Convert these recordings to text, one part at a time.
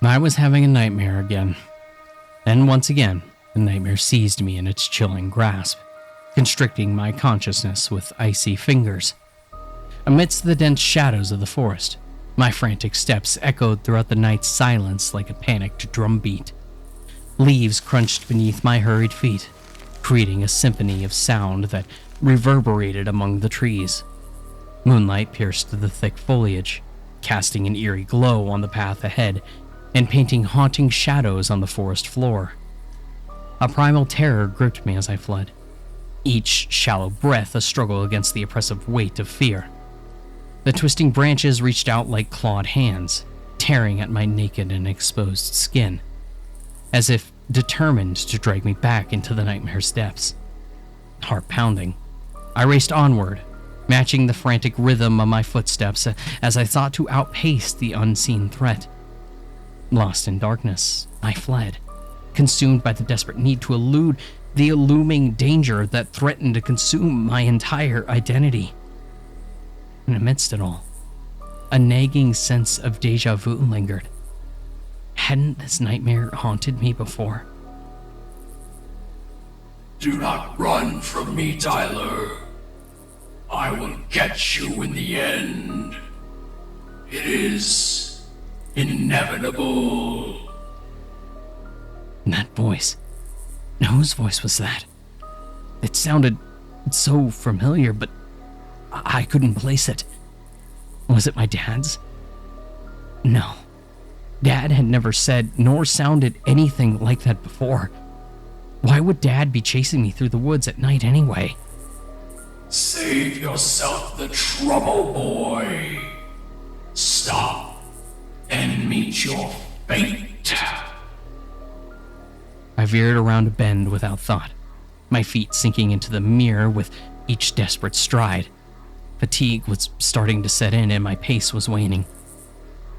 I was having a nightmare again. And once again, the nightmare seized me in its chilling grasp, constricting my consciousness with icy fingers. Amidst the dense shadows of the forest, my frantic steps echoed throughout the night's silence like a panicked drumbeat. Leaves crunched beneath my hurried feet, creating a symphony of sound that reverberated among the trees. Moonlight pierced the thick foliage, casting an eerie glow on the path ahead and painting haunting shadows on the forest floor. A primal terror gripped me as I fled, each shallow breath a struggle against the oppressive weight of fear. The twisting branches reached out like clawed hands, tearing at my naked and exposed skin, as if determined to drag me back into the nightmare's depths. Heart pounding, I raced onward, matching the frantic rhythm of my footsteps as I sought to outpace the unseen threat. Lost in darkness, I fled, consumed by the desperate need to elude the looming danger that threatened to consume my entire identity. And amidst it all, a nagging sense of déjà vu lingered. Hadn't this nightmare haunted me before? Do not run from me, Tyler. I will catch you in the end. It is inevitable. That voice. Whose voice was that? It sounded so familiar, but I couldn't place it. Was it my dad's? No. Dad had never said nor sounded anything like that before. Why would Dad be chasing me through the woods at night anyway? Save yourself the trouble, boy. Stop and meet your fate. I veered around a bend without thought, my feet sinking into the mirror with each desperate stride. Fatigue was starting to set in and my pace was waning,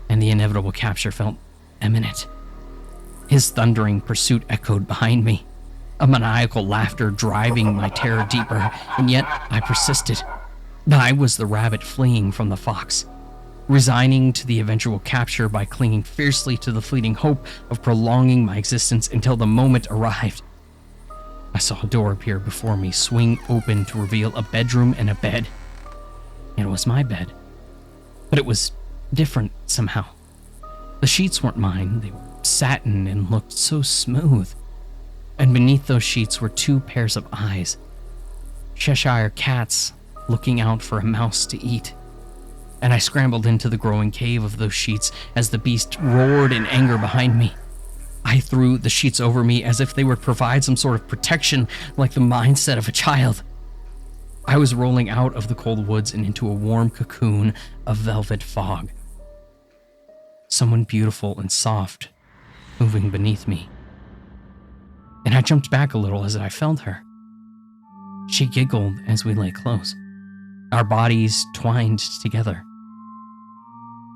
and the inevitable capture felt imminent. His thundering pursuit echoed behind me, a maniacal laughter driving my terror deeper, and yet I persisted. I was the rabbit fleeing from the fox, resigning to the eventual capture by clinging fiercely to the fleeting hope of prolonging my existence until the moment arrived. I saw a door appear before me, swing open to reveal a bedroom and a bed. It was my bed, but it was different somehow. The sheets weren't mine, they were satin and looked so smooth. And beneath those sheets were two pairs of eyes, Cheshire cats looking out for a mouse to eat. And I scrambled into the growing cave of those sheets as the beast roared in anger behind me. I threw the sheets over me as if they would provide some sort of protection, like the mindset of a child. I was rolling out of the cold woods and into a warm cocoon of velvet fog. Someone beautiful and soft moving beneath me. And I jumped back a little as I felt her. She giggled as we lay close, our bodies twined together.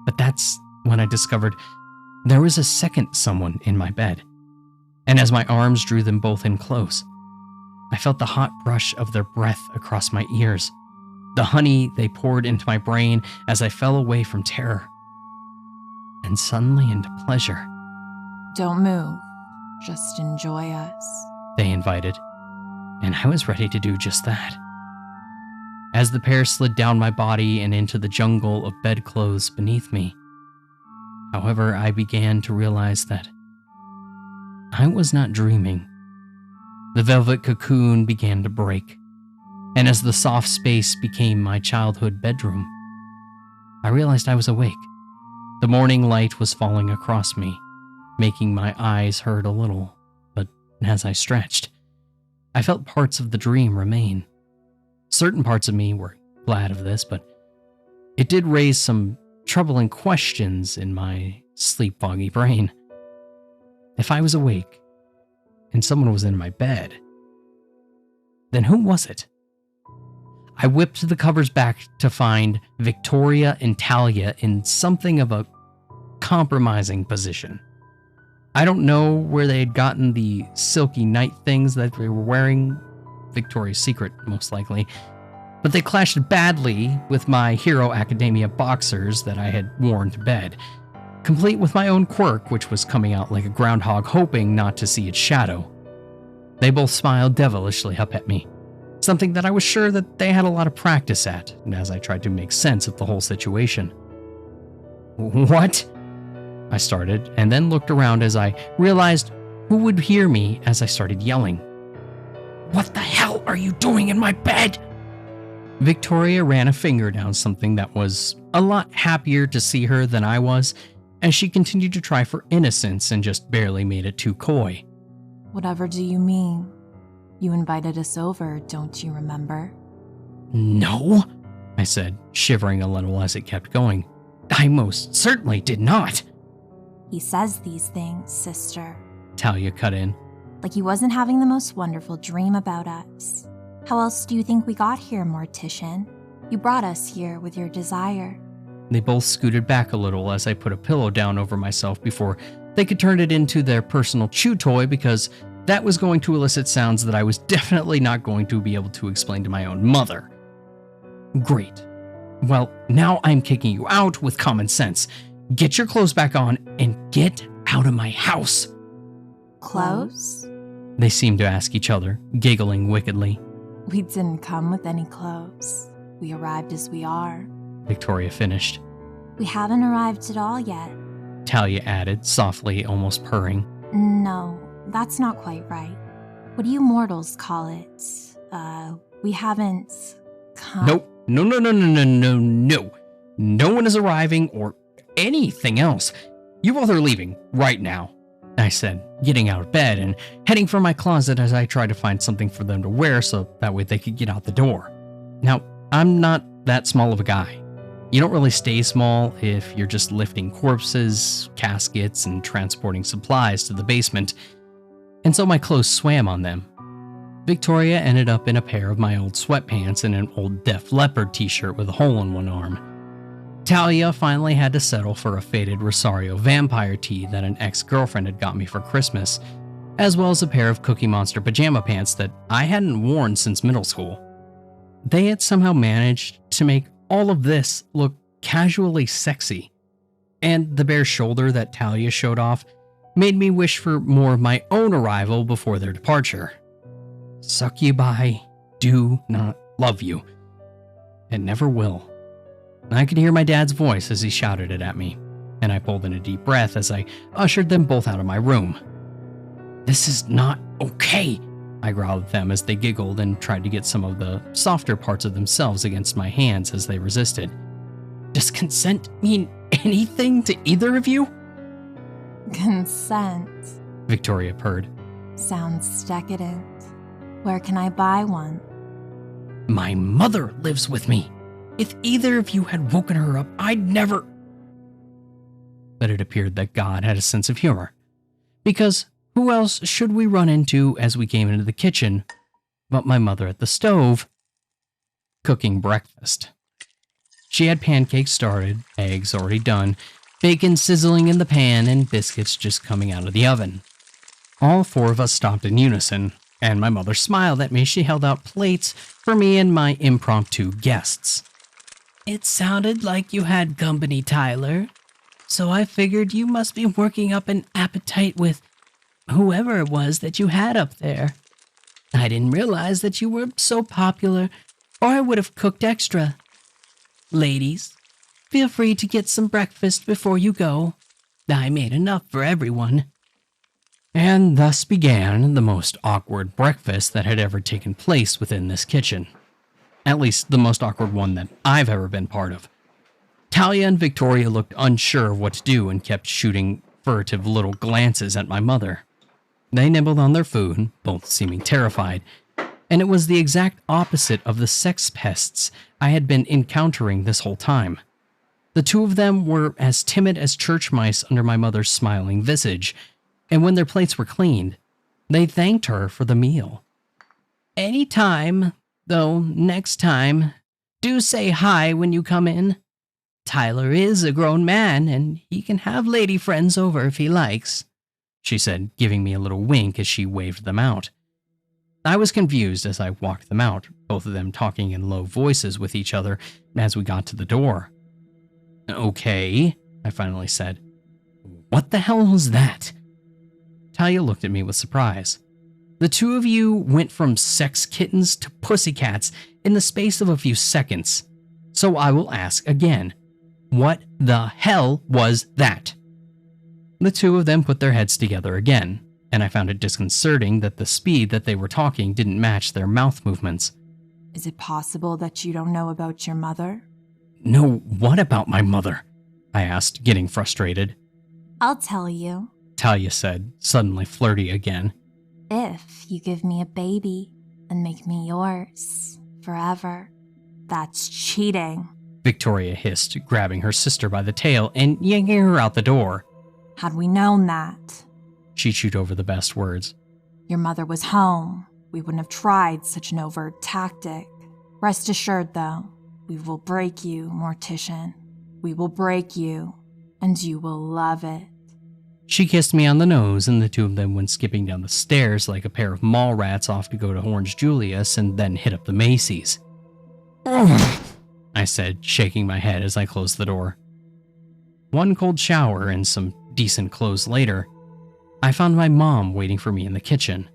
But that's when I discovered there was a second someone in my bed, and as my arms drew them both in close, I felt the hot brush of their breath across my ears, the honey they poured into my brain as I fell away from terror, and suddenly into pleasure. Don't move, just enjoy us, they invited, and I was ready to do just that. As the pair slid down my body and into the jungle of bedclothes beneath me, however, I began to realize that I was not dreaming. The velvet cocoon began to break, and as the soft space became my childhood bedroom, I realized I was awake. The morning light was falling across me, making my eyes hurt a little, but as I stretched, I felt parts of the dream remain. Certain parts of me were glad of this, but it did raise some troubling questions in my sleep-foggy brain. If I was awake, and someone was in my bed, then who was it? I whipped the covers back to find Victoria and Talia in something of a compromising position. I don't know where they had gotten the silky night things that they were wearing, Victoria's Secret most likely, but they clashed badly with my Hero Academia boxers that I had worn to bed, complete with my own quirk, which was coming out like a groundhog hoping not to see its shadow. They both smiled devilishly up at me, something that I was sure that they had a lot of practice at, as I tried to make sense of the whole situation. "What?" I started, and then looked around as I realized who would hear me as I started yelling. "What the hell are you doing in my bed?" Victoria ran a finger down something that was a lot happier to see her than I was, as she continued to try for innocence and just barely made it too coy. Whatever do you mean? You invited us over, don't you remember? "No," I said, shivering a little as it kept going. "I most certainly did not." He says these things, sister. Talia cut in. Like he wasn't having the most wonderful dream about us. How else do you think we got here, Mortician? You brought us here with your desire. They both scooted back a little as I put a pillow down over myself before they could turn it into their personal chew toy, because that was going to elicit sounds that I was definitely not going to be able to explain to my own mother. Great. Well, now I'm kicking you out with common sense. Get your clothes back on and get out of my house. Clothes? They seemed to ask each other, giggling wickedly. We didn't come with any clothes. We arrived as we are. Victoria finished. We haven't arrived at all yet. Talia added, softly, almost purring. No, that's not quite right. What do you mortals call it? We haven't come. Nope. No. No one is arriving or anything else. You both are leaving right now, I said, getting out of bed and heading for my closet as I tried to find something for them to wear so that way they could get out the door. Now, I'm not that small of a guy. You don't really stay small if you're just lifting corpses, caskets, and transporting supplies to the basement, and so my clothes swam on them. Victoria ended up in a pair of my old sweatpants and an old Def Leppard t-shirt with a hole in one arm. Talia finally had to settle for a faded Rosario vampire tee that an ex-girlfriend had got me for Christmas, as well as a pair of Cookie Monster pajama pants that I hadn't worn since middle school. They had somehow managed to make all of this look casually sexy, and the bare shoulder that Talia showed off made me wish for more of my own arrival before their departure. Succubi do not love you, and never will. I could hear my dad's voice as he shouted it at me, and I pulled in a deep breath as I ushered them both out of my room. "This is not okay," I growled at them as they giggled and tried to get some of the softer parts of themselves against my hands as they resisted. "Does consent mean anything to either of you?" Consent. Victoria purred. Sounds decadent. Where can I buy one? "My mother lives with me. If either of you had woken her up, I'd never..." But it appeared that God had a sense of humor, because who else should we run into as we came into the kitchen but my mother at the stove, cooking breakfast. She had pancakes started, eggs already done, bacon sizzling in the pan, and biscuits just coming out of the oven. All four of us stopped in unison, and my mother smiled at me. She held out plates for me and my impromptu guests. "It sounded like you had company, Tyler, so I figured you must be working up an appetite with whoever it was that you had up there. I didn't realize that you were so popular, or I would have cooked extra. Ladies, feel free to get some breakfast before you go. I made enough for everyone." And thus began the most awkward breakfast that had ever taken place within this kitchen. At least the most awkward one that I've ever been part of. Talia and Victoria looked unsure of what to do and kept shooting furtive little glances at my mother. They nibbled on their food, both seeming terrified, and it was the exact opposite of the sex pests I had been encountering this whole time. The two of them were as timid as church mice under my mother's smiling visage, and when their plates were cleaned, they thanked her for the meal. "Any time, though next time, do say hi when you come in. Tyler is a grown man, and he can have lady friends over if he likes," she said, giving me a little wink as she waved them out. I was confused as I walked them out, both of them talking in low voices with each other as we got to the door. "Okay," I finally said. What the hell was that? Talia looked at me with surprise. The two of you went from sex kittens to pussycats in the space of a few seconds. So I will ask again. What the hell was that? The two of them put their heads together again, and I found it disconcerting that the speed that they were talking didn't match their mouth movements. Is it possible that you don't know about your mother? No, what about my mother? I asked, getting frustrated. I'll tell you. Talia said, suddenly flirty again. If you give me a baby and make me yours forever, that's cheating. Victoria hissed, grabbing her sister by the tail and yanking her out the door. Had we known that, she chewed over the best words. your mother was home, we wouldn't have tried such an overt tactic. Rest assured, though, we will break you, Mortician. We will break you, and you will love it. She kissed me on the nose, and the two of them went skipping down the stairs like a pair of mall rats off to go to Orange Julius and then hit up the Macy's. I said, shaking my head as I closed the door. One cold shower and some decent clothes later, I found my mom waiting for me in the kitchen.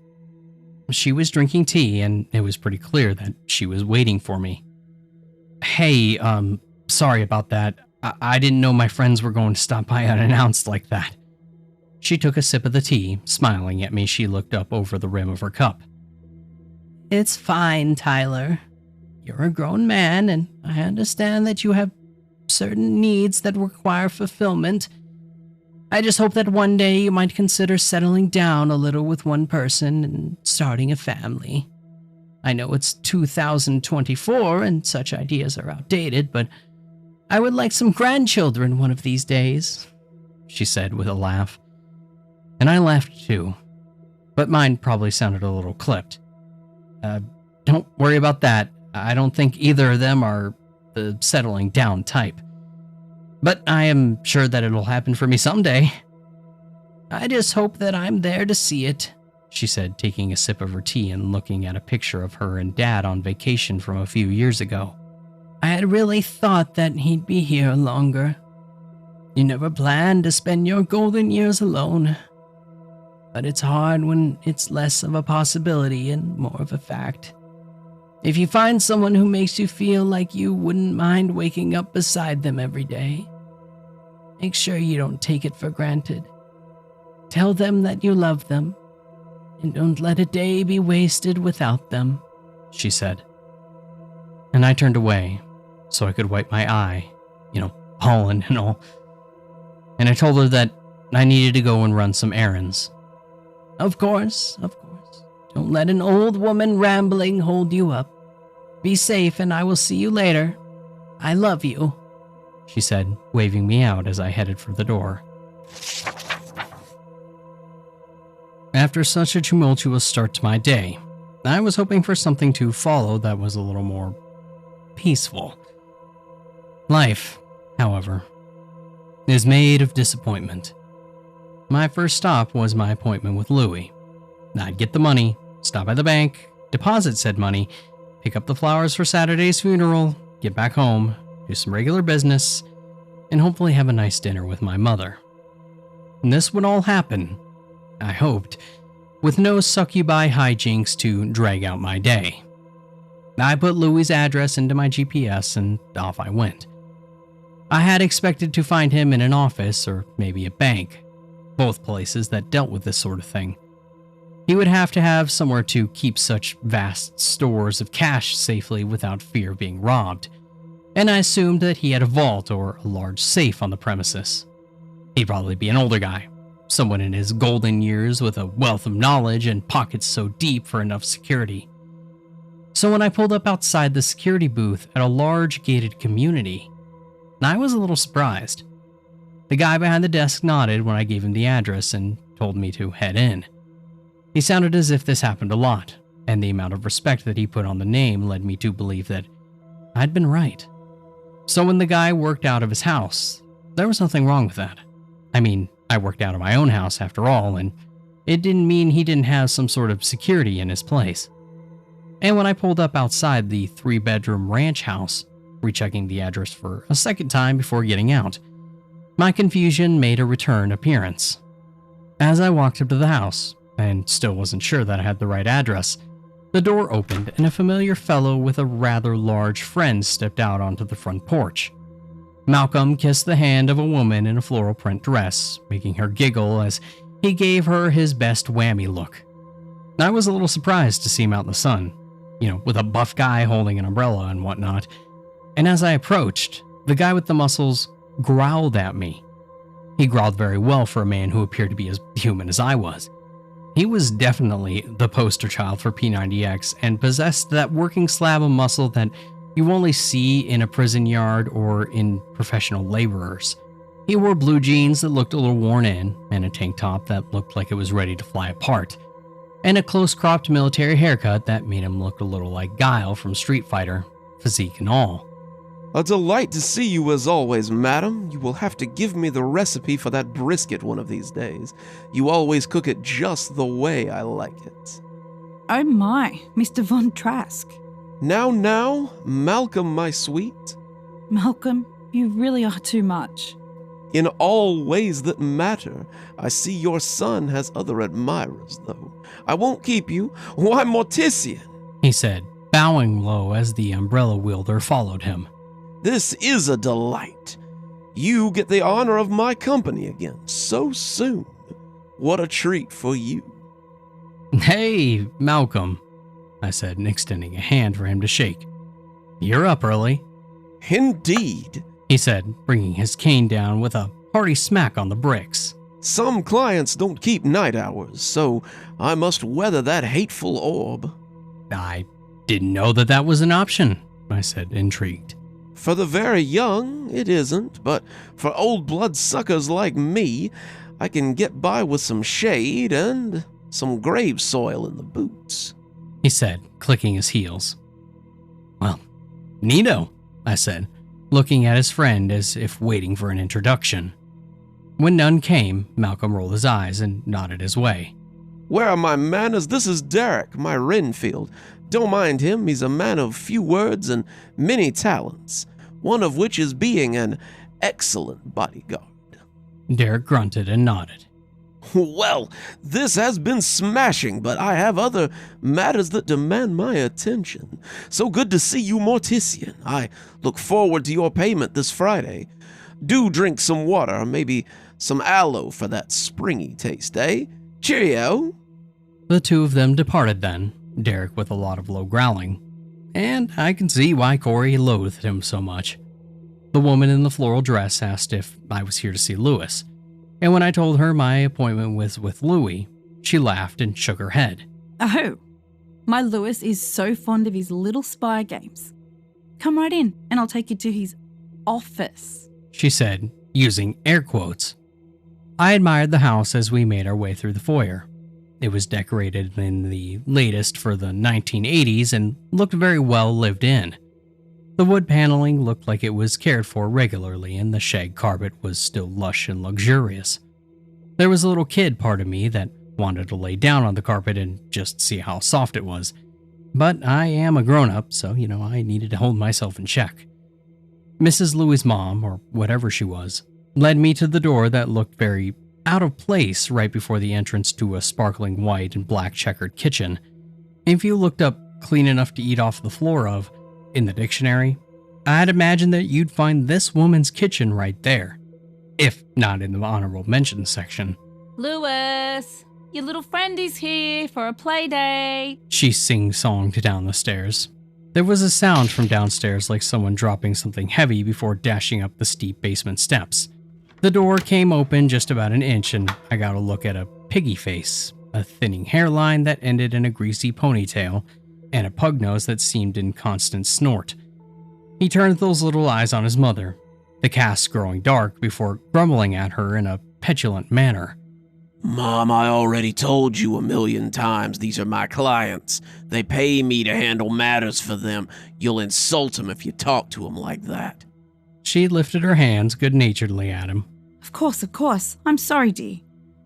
She was drinking tea, and it was pretty clear that she was waiting for me. Hey, sorry about that. I didn't know my friends were going to stop by unannounced like that. She took a sip of the tea, smiling at me. She looked up over the rim of her cup. It's fine, Tyler. You're a grown man, and I understand that you have certain needs that require fulfillment. I just hope that one day you might consider settling down a little with one person and starting a family. I know it's 2024 and such ideas are outdated, but I would like some grandchildren one of these days, she said with a laugh. And I laughed too, but mine probably sounded a little clipped. Don't worry about that. I don't think either of them are the settling down type. But I am sure that it'll happen for me someday. I just hope that I'm there to see it, she said, taking a sip of her tea and looking at a picture of her and Dad on vacation from a few years ago. I had really thought that he'd be here longer. You never planned to spend your golden years alone. But it's hard when it's less of a possibility and more of a fact. If you find someone who makes you feel like you wouldn't mind waking up beside them every day, make sure you don't take it for granted. Tell them that you love them, and don't let a day be wasted without them, she said. And I turned away so I could wipe my eye, pollen and all. And I told her that I needed to go and run some errands. Of course. Don't let an old woman rambling hold you up. Be safe, and I will see you later. I love you, she said, waving me out as I headed for the door. After such a tumultuous start to my day, I was hoping for something to follow that was a little more peaceful. Life, however, is made of disappointment. My first stop was my appointment with Louie. I'd get the money, stop by the bank, deposit said money, pick up the flowers for Saturday's funeral, get back home, do some regular business, and hopefully have a nice dinner with my mother. And this would all happen, I hoped, with no succubi hijinks to drag out my day. I put Louie's address into my GPS and off I went. I had expected to find him in an office or maybe a bank, both places that dealt with this sort of thing. He would have to have somewhere to keep such vast stores of cash safely without fear of being robbed, and I assumed that he had a vault or a large safe on the premises. He'd probably be an older guy, someone in his golden years with a wealth of knowledge and pockets so deep for enough security. So when I pulled up outside the security booth at a large gated community, I was a little surprised. The guy behind the desk nodded when I gave him the address and told me to head in. He sounded as if this happened a lot, and the amount of respect that he put on the name led me to believe that I'd been right. So when the guy worked out of his house, there was nothing wrong with that. I mean, I worked out of my own house after all, and it didn't mean he didn't have some sort of security in his place. And when I pulled up outside the 3-bedroom ranch house, rechecking the address for a second time before getting out, My confusion made a return appearance. As I walked up to the house, and still wasn't sure that I had the right address, the door opened and a familiar fellow with a rather large friend stepped out onto the front porch. Malcolm kissed the hand of a woman in a floral print dress, making her giggle as he gave her his best whammy look. I was a little surprised to see him out in the sun, with a buff guy holding an umbrella and whatnot, and as I approached, the guy with the muscles growled at me. He growled very well for a man who appeared to be as human as I was. He was definitely the poster child for P90X and possessed that working slab of muscle that you only see in a prison yard or in professional laborers. He wore blue jeans that looked a little worn in, and a tank top that looked like it was ready to fly apart, and a close-cropped military haircut that made him look a little like Guile from Street Fighter, physique and all. A delight to see you as always, madam. You will have to give me the recipe for that brisket one of these days. You always cook it just the way I like it. Oh my, Mr. Von Trask. Now, Malcolm, my sweet. Malcolm, you really are too much. In all ways that matter. I see your son has other admirers, though. I won't keep you. Why, Mortician, he said, bowing low as the umbrella wielder followed him. This is a delight. You get the honor of my company again so soon. What a treat for you. Hey, Malcolm, I said, extending a hand for him to shake. You're up early. Indeed, he said, bringing his cane down with a hearty smack on the bricks. Some clients don't keep night hours, so I must weather that hateful orb. I didn't know that was an option, I said, intrigued. For the very young, it isn't, but for old bloodsuckers like me, I can get by with some shade and some grave soil in the boots, he said, clicking his heels. Well, neato, I said, looking at his friend as if waiting for an introduction. When none came, Malcolm rolled his eyes and nodded his way. Where are my manners? This is Derek, my Renfield. Don't mind him, he's a man of few words and many talents, one of which is being an excellent bodyguard. Derek grunted and nodded. Well, this has been smashing, but I have other matters that demand my attention. So good to see you, Mortician. I look forward to your payment this Friday. Do drink some water, maybe some aloe for that springy taste, eh? Cheerio! The two of them departed then, Derek with a lot of low growling, and I can see why Corey loathed him so much. The woman in the floral dress asked if I was here to see Lewis, and when I told her my appointment was with Louie, she laughed and shook her head. Oh, my Lewis is so fond of his little spy games. Come right in, and I'll take you to his office, she said, using air quotes. I admired the house as we made our way through the foyer. It was decorated in the latest for the 1980s and looked very well lived in. The wood paneling looked like it was cared for regularly, and the shag carpet was still lush and luxurious. There was a little kid part of me that wanted to lay down on the carpet and just see how soft it was. But I am a grown-up, so, I needed to hold myself in check. Mrs. Louie's mom, or whatever she was, led me to the door that looked very out of place right before the entrance to a sparkling white and black checkered kitchen. If you looked up clean enough to eat off the floor of in the dictionary, I'd imagine that you'd find this woman's kitchen right there, if not in the honorable mention section. Lewis, your little friend is here for a play date, she sing-songed down the stairs. There was a sound from downstairs like someone dropping something heavy before dashing up the steep basement steps. The door came open just about an inch and I got a look at a piggy face, a thinning hairline that ended in a greasy ponytail, and a pug nose that seemed in constant snort. He turned those little eyes on his mother, the cast growing dark before grumbling at her in a petulant manner. Mom, I already told you 1,000,000 times these are my clients. They pay me to handle matters for them. You'll insult them if you talk to them like that. She lifted her hands good-naturedly at him. Of course. I'm sorry, dear.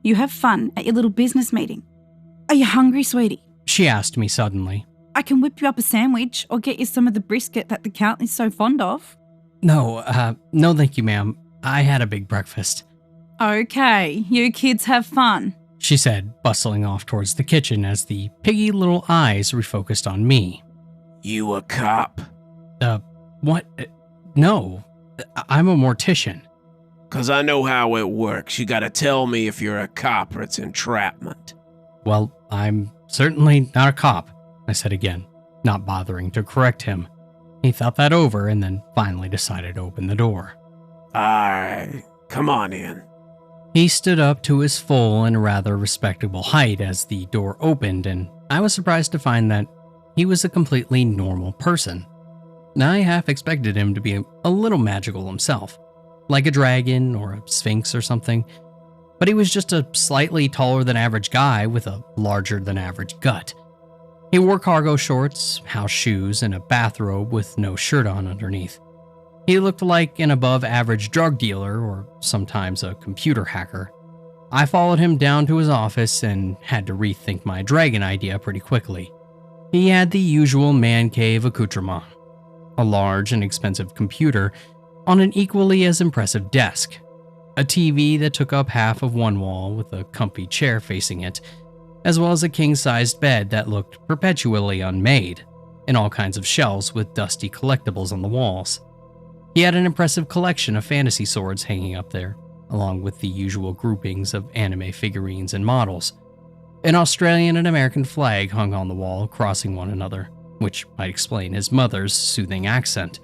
You have fun at your little business meeting. Are you hungry, sweetie? She asked me suddenly. I can whip you up a sandwich or get you some of the brisket that the Count is so fond of. No thank you, ma'am. I had a big breakfast, Okay, you kids have fun. she said, bustling off towards the kitchen as the piggy little eyes refocused on me. You a cop? What? No, I'm a mortician. 'Cause I know how it works. You gotta tell me if you're a cop or it's entrapment. Well, I'm certainly not a cop, I said again, not bothering to correct him. He thought that over and then finally decided to open the door. Alright, come on in. He stood up to his full and rather respectable height as the door opened, and I was surprised to find that he was a completely normal person. I half expected him to be a little magical himself, like a dragon or a sphinx or something, but he was just a slightly taller than average guy with a larger than average gut. He wore cargo shorts, house shoes, and a bathrobe with no shirt on underneath. He looked like an above average drug dealer or sometimes a computer hacker. I followed him down to his office and had to rethink my dragon idea pretty quickly. He had the usual man cave accoutrement, a large and expensive computer on an equally as impressive desk, a TV that took up half of one wall with a comfy chair facing it, as well as a king-sized bed that looked perpetually unmade, and all kinds of shelves with dusty collectibles on the walls. He had an impressive collection of fantasy swords hanging up there, along with the usual groupings of anime figurines and models. An Australian and American flag hung on the wall, crossing one another, which might explain his mother's soothing accent.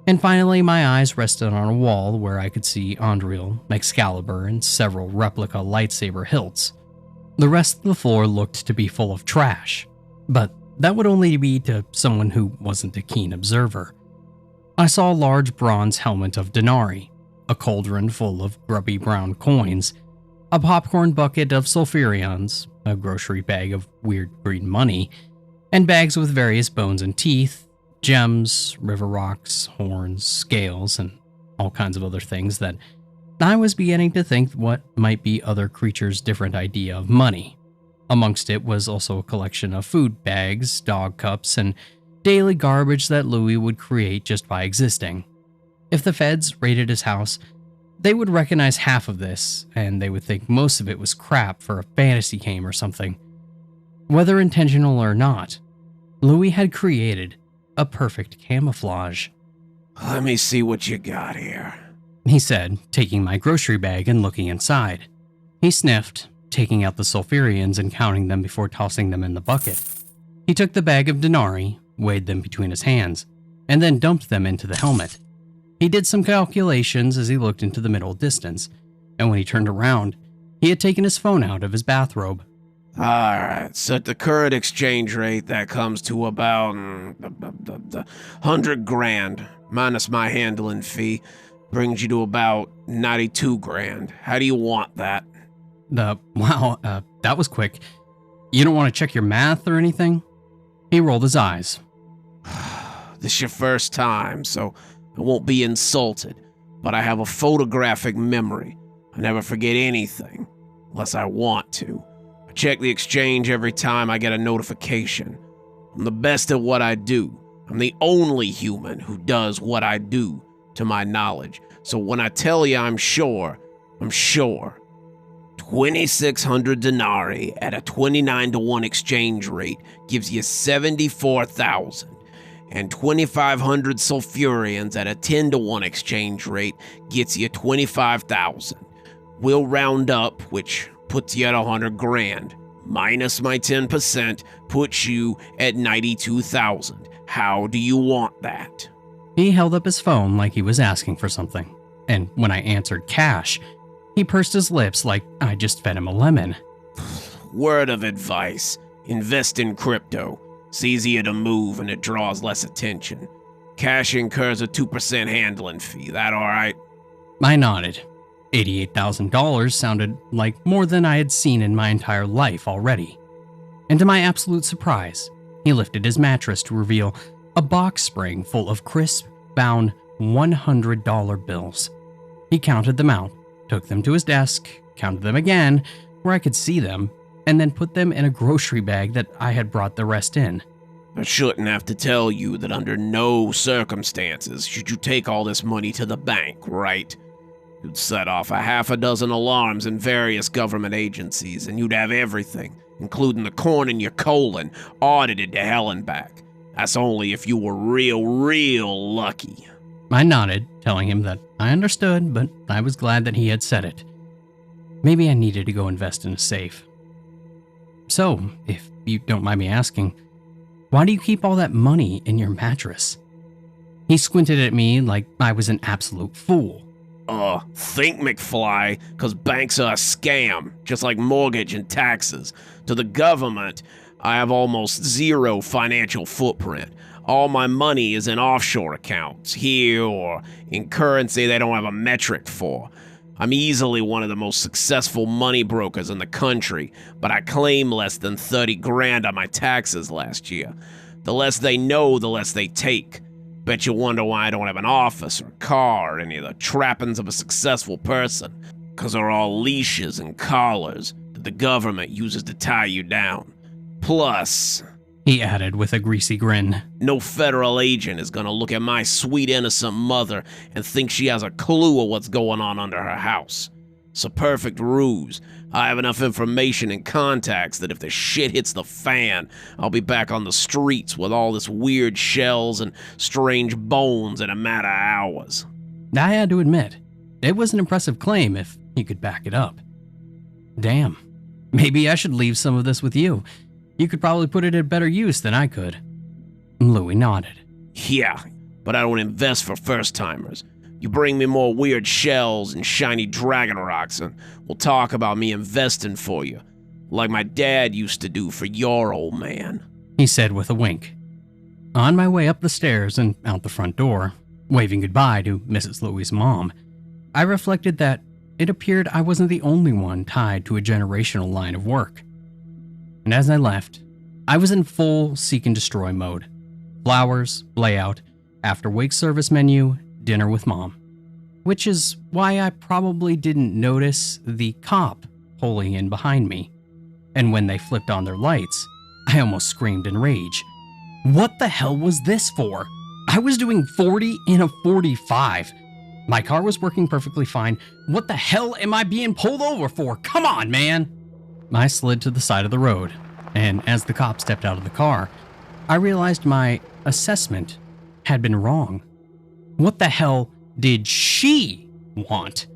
And finally, my eyes rested on a wall where I could see Andriel, Excalibur, and several replica lightsaber hilts. The rest of the floor looked to be full of trash, but that would only be to someone who wasn't a keen observer. I saw a large bronze helmet of denarii, a cauldron full of grubby brown coins, a popcorn bucket of sulfurions, a grocery bag of weird green money, and bags with various bones and teeth, gems, river rocks, horns, scales, and all kinds of other things that I was beginning to think what might be other creatures' different idea of money. Amongst it was also a collection of food bags, dog cups, and daily garbage that Louis would create just by existing. If the feds raided his house, they would recognize half of this, and they would think most of it was crap for a fantasy game or something. Whether intentional or not, Louis had created a perfect camouflage. Let me see what you got here. He said, taking my grocery bag and looking inside. He sniffed, taking out the sulfurions and counting them before tossing them in the bucket. He took the bag of denarii, weighed them between his hands, and then dumped them into the helmet. He did some calculations as he looked into the middle distance, and when he turned around, he had taken his phone out of his bathrobe. Alright, so at the current exchange rate, that comes to about 100 grand, minus my handling fee, brings you to about 92 grand. How do you want that? Wow, that was quick. You don't want to check your math or anything? He rolled his eyes. This your first time, so I won't be insulted, but I have a photographic memory. I never forget anything, unless I want to. I check the exchange every time I get a notification. I'm the best at what I do. I'm the only human who does what I do, to my knowledge. So when I tell you I'm sure, I'm sure. 2,600 denarii at a 29-to-1 exchange rate gives you 74,000. And 2,500 sulfurions at a 10-to-1 exchange rate gets you 25,000. We'll round up, which puts you at 100 grand. Minus my 10% puts you at 92,000. How do you want that? He held up his phone like he was asking for something, and when I answered cash, he pursed his lips like I just fed him a lemon. Word of advice. Invest in crypto. It's easier to move and it draws less attention. Cash incurs a 2% handling fee. That all right? I nodded. $88,000 sounded like more than I had seen in my entire life already. And to my absolute surprise, he lifted his mattress to reveal a box spring full of crisp, bound $100 bills. He counted them out, took them to his desk, counted them again, where I could see them, and then put them in a grocery bag that I had brought the rest in. I shouldn't have to tell you that under no circumstances should you take all this money to the bank, right? You'd set off a half a dozen alarms in various government agencies, and you'd have everything, including the corn in your colon, audited to hell and back. That's only if you were real lucky. I nodded, telling him that I understood, but I was glad that he had said it. Maybe I needed to go invest in a safe. So, if you don't mind me asking, why do you keep all that money in your mattress? He squinted at me like I was an absolute fool. Think, McFly, 'cause banks are a scam, just like mortgage and taxes. To the government, I have almost zero financial footprint. All my money is in offshore accounts, here or in currency they don't have a metric for. I'm easily one of the most successful money brokers in the country, but I claim less than 30 grand on my taxes last year. The less they know, the less they take. Bet you wonder why I don't have an office or car or any of the trappings of a successful person. 'Cause they're all leashes and collars that the government uses to tie you down. Plus, He added with a greasy grin. no federal agent is gonna look at my sweet innocent mother and think she has a clue of what's going on under her house. It's a perfect ruse. I have enough information and contacts that if the shit hits the fan, I'll be back on the streets with all this weird shells and strange bones in a matter of hours. I had to admit, it was an impressive claim if he could back it up. Damn, maybe I should leave some of this with you. You could probably put it at better use than I could. Louis nodded. Yeah, but I don't invest for first-timers. You bring me more weird shells and shiny dragon rocks, and we'll talk about me investing for you, like my dad used to do for your old man, He said with a wink. On my way up the stairs and out the front door, waving goodbye to Mrs. Louie's mom, I reflected that it appeared I wasn't the only one tied to a generational line of work. And as I left, I was in full seek and destroy mode. Flowers, layout, after-wake service menu, dinner with mom. Which is why I probably didn't notice the cop pulling in behind me. And when they flipped on their lights, I almost screamed in rage. What the hell was this for? I was doing 40 in a 45. My car was working perfectly fine. What the hell am I being pulled over for? Come on, man! I slid to the side of the road, and as the cop stepped out of the car, I realized my assessment had been wrong. What the hell did she want?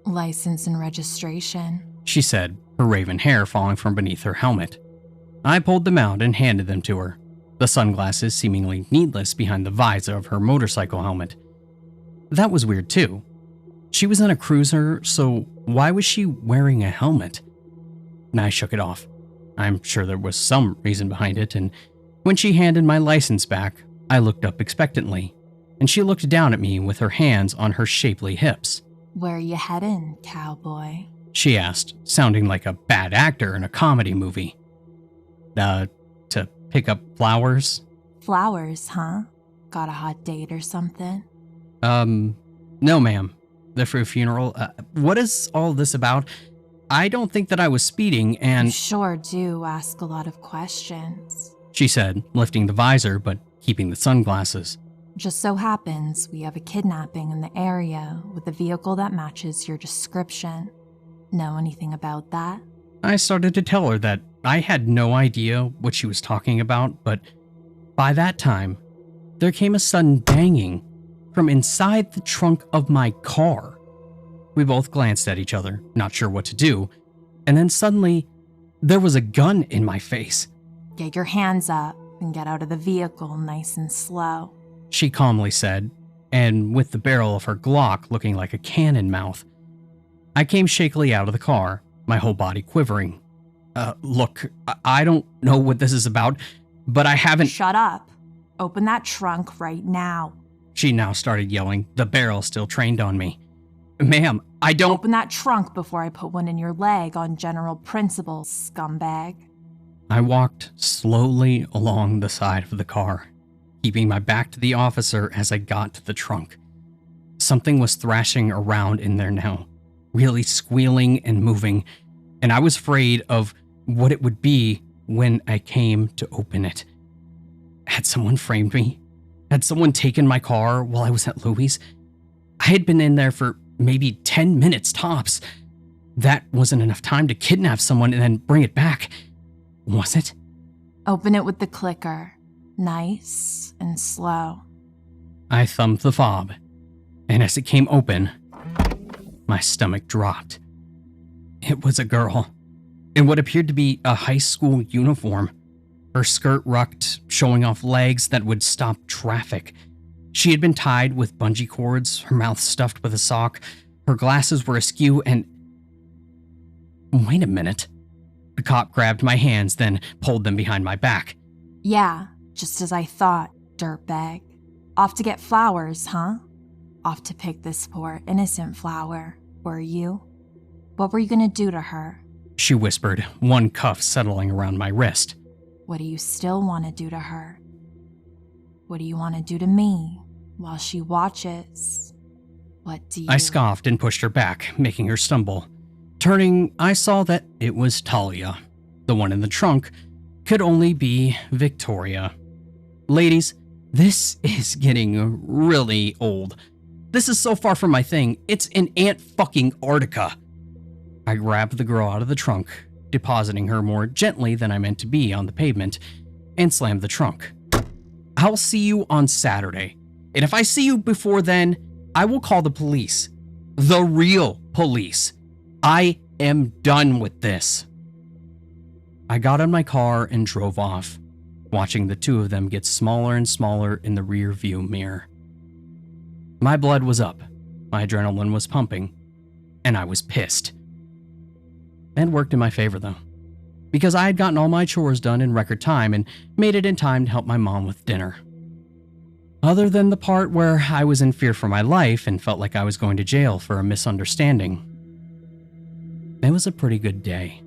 License and registration. She said, her raven hair falling from beneath her helmet. I pulled them out and handed them to her, the sunglasses seemingly needless behind the visor of her motorcycle helmet. That was weird too. She was in a cruiser, so why was she wearing a helmet? And I shook it off. I'm sure there was some reason behind it, and when she handed my license back, I looked up expectantly, and she looked down at me with her hands on her shapely hips. Where are you heading, cowboy? She asked, sounding like a bad actor in a comedy movie. To pick up flowers? Flowers, huh? Got a hot date or something? No, ma'am. They're for a funeral. What is all this about? I don't think that I was speeding, You and sure do ask a lot of questions. she said, lifting the visor but keeping the sunglasses. Just so happens we have a kidnapping in the area with a vehicle that matches your description. Know anything about that? I started to tell her that I had no idea what she was talking about, but by that time, there came a sudden banging from inside the trunk of my car. We both glanced at each other, not sure what to do, and then suddenly, there was a gun in my face. Get your hands up and get out of the vehicle nice and slow. She calmly said, and with the barrel of her Glock looking like a cannon mouth. I came shakily out of the car, my whole body quivering. Look, I don't know what this is about, but I haven't... Shut up. Open that trunk right now. She now started yelling, the barrel still trained on me. Ma'am, I don't... Open that trunk before I put one in your leg on general principles, scumbag. I walked slowly along the side of the car, keeping my back to the officer as I got to the trunk. Something was thrashing around in there now, really squealing and moving, and I was afraid of what it would be when I came to open it. Had someone framed me? Had someone taken my car while I was at Louie's? I had been in there for maybe 10 minutes tops. That wasn't enough time to kidnap someone and then bring it back, was it? Open it with the clicker. Nice and slow. I thumbed the fob, and as it came open, my stomach dropped. It was a girl, in what appeared to be a high school uniform. Her skirt rucked, showing off legs that would stop traffic. She had been tied with bungee cords, her mouth stuffed with a sock, her glasses were askew, and... Wait a minute. The cop grabbed my hands, then pulled them behind my back. Yeah, just as I thought, dirtbag. Off to get flowers, huh? Off to pick this poor, innocent flower, were you? What were you gonna do to her? She whispered, one cuff settling around my wrist. What do you still want to do to her? What do you want to do to me while she watches? What do you... I scoffed and pushed her back, making her stumble. Turning, I saw that it was Talia. The one in the trunk could only be Victoria. Ladies, this is getting really old. This is so far from my thing. It's an Ant-fucking-Arctica. I grabbed the girl out of the trunk, depositing her more gently than I meant to be on the pavement, and slammed the trunk. I'll see you on Saturday, and if I see you before then, I will call the police. The real police. I am done with this. I got in my car and drove off, watching the two of them get smaller and smaller in the rear view mirror. My blood was up, my adrenaline was pumping, and I was pissed. It worked in my favor though, because I had gotten all my chores done in record time and made it in time to help my mom with dinner. Other than the part where I was in fear for my life and felt like I was going to jail for a misunderstanding, it was a pretty good day.